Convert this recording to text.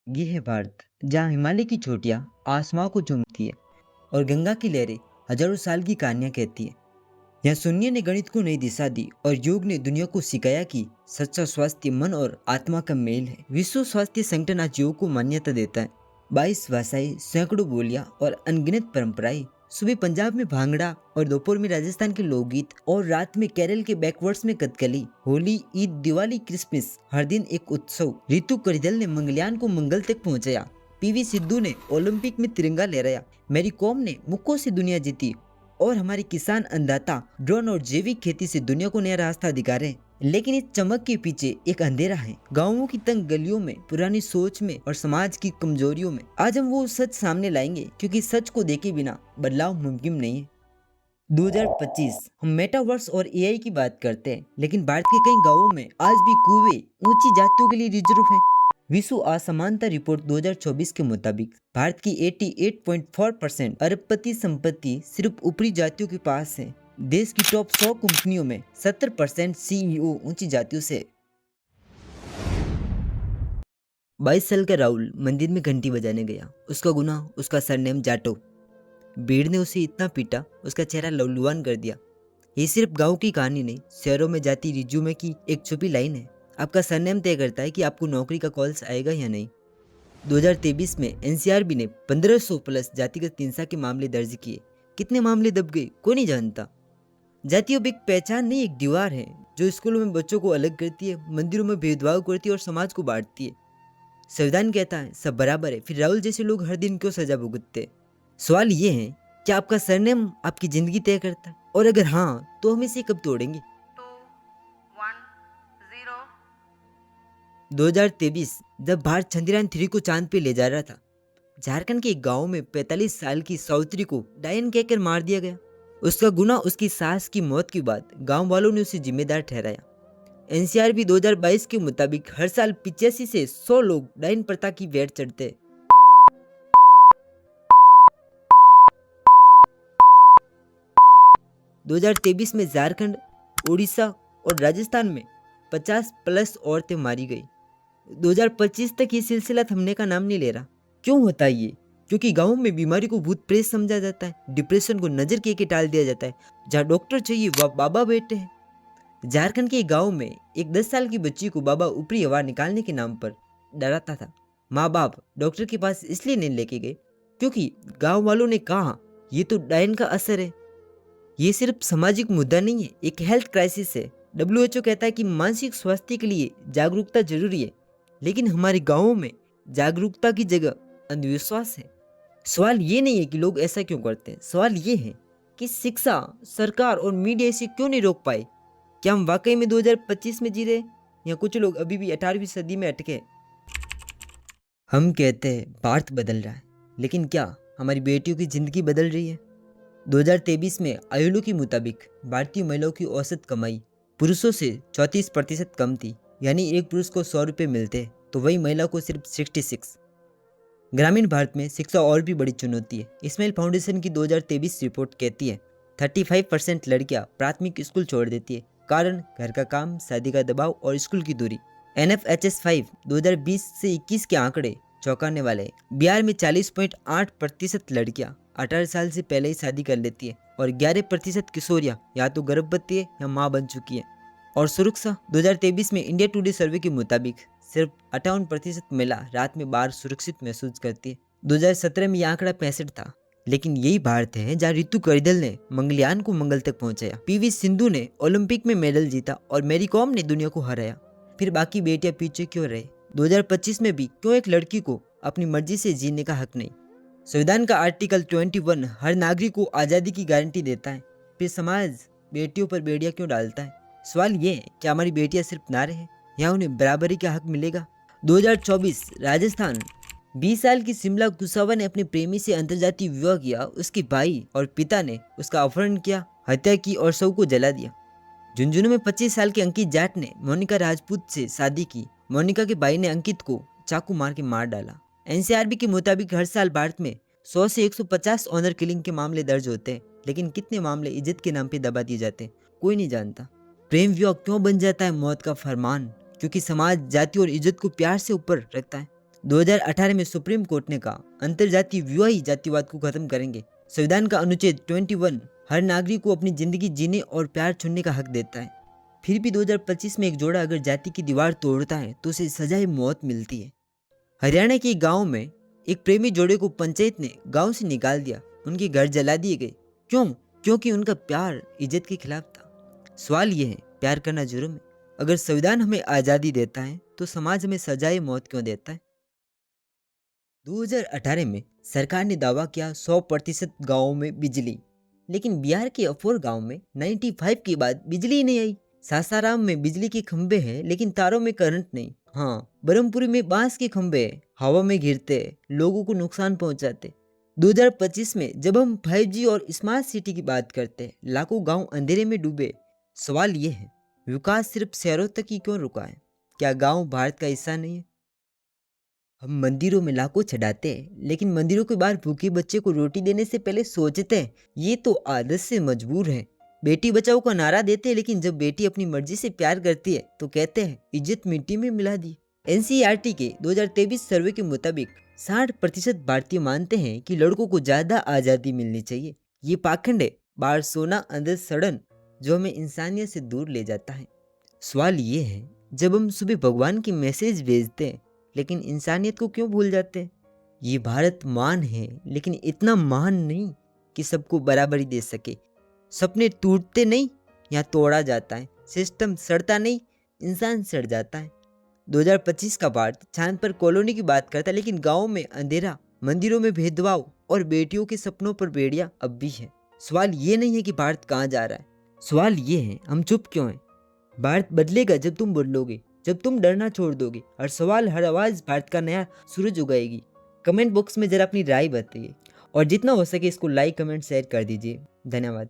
ये है भारत, जहाँ हिमालय की चोटियाँ आसमां को चूमती है और गंगा की लहरें हजारों साल की कहानियाँ कहती है। यहाँ शून्य ने गणित को नई दिशा दी और योग ने दुनिया को सिखाया कि सच्चा स्वास्थ्य मन और आत्मा का मेल है। विश्व स्वास्थ्य संगठन आज योग को मान्यता देता है। 22 भाषाएं, सैकड़ों बोलियां और अनगिनत परंपराएं। सुबह पंजाब में भांगड़ा और दोपहर में राजस्थान के लोकगीत और रात में केरल के बैकवर्ड्स में कथकली। होली, ईद, दिवाली, क्रिसमस, हर दिन एक उत्सव। रितु करिदल ने मंगलयान को मंगल तक पहुंचाया। पीवी सिद्धू ने ओलंपिक में तिरंगा लहराया। मैरी कॉम ने मुक्कों से दुनिया जीती और हमारे किसान अन्नदाता ड्रोन और जैविक खेती से दुनिया को नया रास्ता दिखा रहे हैं। लेकिन इस चमक के पीछे एक अंधेरा है। गाँवों की तंग गलियों में, पुरानी सोच में और समाज की कमजोरियों में। आज हम वो सच सामने लाएंगे, क्योंकि सच को देखे बिना बदलाव मुमकिन नहीं है। 2025 हम मेटावर्स और एआई की बात करते हैं, लेकिन भारत के कई गांवों में आज भी कुएं ऊंची जातियों के लिए रिजर्व हैं। विश्व असमानता रिपोर्ट 2024 के मुताबिक भारत की 88.4% अरबपति संपत्ति सिर्फ ऊपरी जातियों के पास है। देश की टॉप 100 कंपनियों में 70% सीईओ ऊंची जातियों से। 22 साल का राहुल मंदिर में घंटी बजाने गया। उसका गुनाह, उसका सरनेम जाटो। भीड़ ने उसे इतना पीटा, उसका चेहरा लहूलुहान कर दिया। ये सिर्फ गांव की कहानी नहीं, शहरों में जाती रिज्यूमे की एक छुपी लाइन है। आपका सरनेम तय करता है कि आपको नौकरी का कॉल्स आएगा या नहीं। 2023 में एनसीआरबी ने 1500 प्लस जातिगत हिंसा के मामले दर्ज किए। कितने मामले दब गए कोई नहीं जानता। जाति अब एक पहचान नहीं, एक दीवार है जो स्कूलों में बच्चों को अलग करती है, मंदिरों में भेदभाव करती है और समाज को बांटती है। संविधान कहता है सब बराबर है, फिर राहुल जैसे लोग हर दिन क्यों सजा भुगतते? सवाल ये है, क्या आपका सरनेम आपकी जिंदगी तय करता है? और अगर हाँ, तो हम इसे कब तोड़ेंगे? 2023 जब भारत चंद्रयान-3 को चांद पे ले जा रहा था, झारखंड के एक गांव में 45 साल की सावित्री को डायन कहकर मार दिया गया। उसका गुनाह उसकी सास की मौत के बाद गांव वालों ने उसे जिम्मेदार ठहराया। एनसीआरबी 2022 के मुताबिक हर साल 85 से 100 लोग डायन प्रथा की भेंट चढ़ते हैं। 2023 में झारखंड, उड़ीसा और राजस्थान में 50 प्लस औरतें मारी गई। 2025 तक ये सिलसिला थमने का नाम नहीं ले रहा। क्यों होता है ये? क्योंकि गाँव में बीमारी को भूत प्रेत समझा जाता है, डिप्रेशन को नजर के टाल दिया जाता है। जहाँ डॉक्टर चाहिए वह बाबा बैठे हैं। झारखंड के गांव में एक 10 साल की बच्ची को बाबा ऊपरी हवा निकालने के नाम पर डराता था। माँ बाप डॉक्टर के पास इसलिए नहीं लेके गए क्योंकि गांव वालों ने कहा ये तो डायन का असर है। ये सिर्फ सामाजिक मुद्दा नहीं है, एक हेल्थ क्राइसिस है। डब्ल्यूएचओ कहता है कि मानसिक स्वास्थ्य के लिए जागरूकता जरूरी है, लेकिन हमारे गांवों में जागरूकता की जगह अंधविश्वास है। सवाल ये नहीं है कि लोग ऐसा क्यों करते हैं, सवाल ये है कि शिक्षा, सरकार और मीडिया इसे क्यों नहीं रोक पाए। क्या हम वाकई में 2025 में जी रहे हैं या कुछ लोग अभी भी 18वीं सदी में अटके? हम कहते हैं भारत बदल रहा है, लेकिन क्या हमारी बेटियों की जिंदगी बदल रही है? 2023 में आईएलओ के मुताबिक भारतीय महिलाओं की औसत कमाई पुरुषों से 34% कम थी। यानी एक पुरुष को 100 रुपये मिलते तो वही महिला को सिर्फ 66। ग्रामीण भारत में शिक्षा और भी बड़ी चुनौती है। इस्माइल फाउंडेशन की 2023 रिपोर्ट कहती है 35% लड़कियां प्राथमिक स्कूल छोड़ देती है। कारण घर का काम, शादी का दबाव और स्कूल की दूरी। NFHS 5 2020 से 21 के आंकड़े चौंकाने वाले हैं। बिहार में 40.8% लड़कियां 18 साल से पहले ही शादी कर लेती है और 11% किशोरियां या तो गर्भवती है या मां बन चुकी है। और सुरक्षा 2023 में इंडिया टुडे सर्वे के मुताबिक सिर्फ 58% महिला रात में बाहर सुरक्षित महसूस करती है। 2017 में यह आंकड़ा 65 था। लेकिन यही भारत है जहाँ रितु करिदल ने मंगलयान को मंगल तक पहुंचाया, पीवी सिंधु ने ओलंपिक में मेडल जीता और मैरी कॉम ने दुनिया को हराया। फिर बाकी बेटियां पीछे क्यों रहे? 2025 में भी क्यों एक लड़की को अपनी मर्जी से जीने का हक नहीं? संविधान का आर्टिकल 21 हर नागरिक को आज़ादी की गारंटी देता है, फिर समाज बेटियों पर बेड़ियां क्यों डालता है? सवाल ये है, क्या हमारी बेटियां सिर्फ नारे हैं या उन्हें बराबरी का हक मिलेगा? 2024 राजस्थान, 20 साल की शिमला कुसावा ने अपने प्रेमी से अंतर्जातीय विवाह किया। उसके भाई और पिता ने उसका अपहरण किया, हत्या की और शव को जला दिया। झुंझुनू में 25 साल के अंकित जाट ने मोनिका राजपूत से शादी की। मोनिका के भाई ने अंकित को चाकू मार के मार डाला। एनसीआरबी के मुताबिक हर साल भारत में 100 से 150 ऑनर किलिंग के मामले दर्ज होते हैं, लेकिन कितने मामले इज्जत के नाम पे दबा दिए जाते हैं कोई नहीं जानता। प्रेम विवाह क्यों बन जाता है मौत का फरमान? क्योंकि समाज जाति और इज्जत को प्यार से ऊपर रखता है। 2018 में सुप्रीम कोर्ट ने कहा अंतरजातीय विवाह जातिवाद को खत्म करेंगे। संविधान का अनुच्छेद 21 हर नागरिक को अपनी जिंदगी जीने और प्यार चुनने का हक देता है। फिर भी 2025 में एक जोड़ा अगर जाति की दीवार तोड़ता है तो उसे सजाए मौत मिलती है। हरियाणा के गांव में एक प्रेमी जोड़े को पंचायत ने गांव से निकाल दिया, उनके घर जला दिए गए। क्यों? क्योंकि उनका प्यार इज्जत के खिलाफ था। सवाल यह है, प्यार करना जुर्म है? अगर संविधान हमें आज़ादी देता है तो समाज हमें सजाए मौत क्यों देता है? 2018 में सरकार ने दावा किया 100% गाँवों में बिजली, लेकिन बिहार के अफोर गांव में 95 के बाद बिजली ही नहीं आई। सासाराम में बिजली के खंभे हैं लेकिन तारों में करंट नहीं। हाँ, ब्रह्मपुरी में बांस के खंभे हैं, हवा में गिरते हैं, लोगों को नुकसान पहुंचाते। 2025 में जब हम 5G और स्मार्ट सिटी की बात करते हैं, लाखों गांव अंधेरे में डूबे। सवाल ये है, विकास सिर्फ शहरों तक ही क्यों रुका है? क्या गांव भारत का हिस्सा नहीं है? हम मंदिरों में लाखों चढ़ाते हैं, लेकिन मंदिरों के बाहर भूखे बच्चे को रोटी देने से पहले सोचते हैं। ये तो आदत से मजबूर है। बेटी बचाओ का नारा देते हैं, लेकिन जब बेटी अपनी मर्जी से प्यार करती है तो कहते हैं इज्जत मिट्टी में मिला दी। NCERT के 2023 सर्वे के मुताबिक 60% भारतीय मानते हैं कि लड़कों को ज्यादा आजादी मिलनी चाहिए। ये पाखंड है, बाहर सोना अंदर सड़न, जो हमें इंसानियत से दूर ले जाता है। सवाल ये है, जब हम सुबह भगवान की मैसेज भेजते हैं लेकिन इंसानियत को क्यों भूल जाते हैं? ये भारत महान है, लेकिन इतना महान नहीं कि सबको बराबरी दे सके। सपने टूटते नहीं, यहाँ तोड़ा जाता है। सिस्टम सड़ता नहीं, इंसान सड़ जाता है। 2025 का भारत चांद पर कॉलोनी की बात करता है, लेकिन गाँव में अंधेरा, मंदिरों में भेदभाव और बेटियों के सपनों पर बेड़ियां अब भी है। सवाल ये नहीं है कि भारत कहाँ जा रहा है, सवाल ये है हम चुप क्यों हैं? भारत बदलेगा जब तुम बदलोगे, जब तुम डरना छोड़ दोगे, और सवाल हर आवाज भारत का नया सूरज उगाएगी। कमेंट बॉक्स में जरा अपनी राय बताइए और जितना हो सके इसको लाइक, कमेंट, शेयर कर दीजिए। धन्यवाद।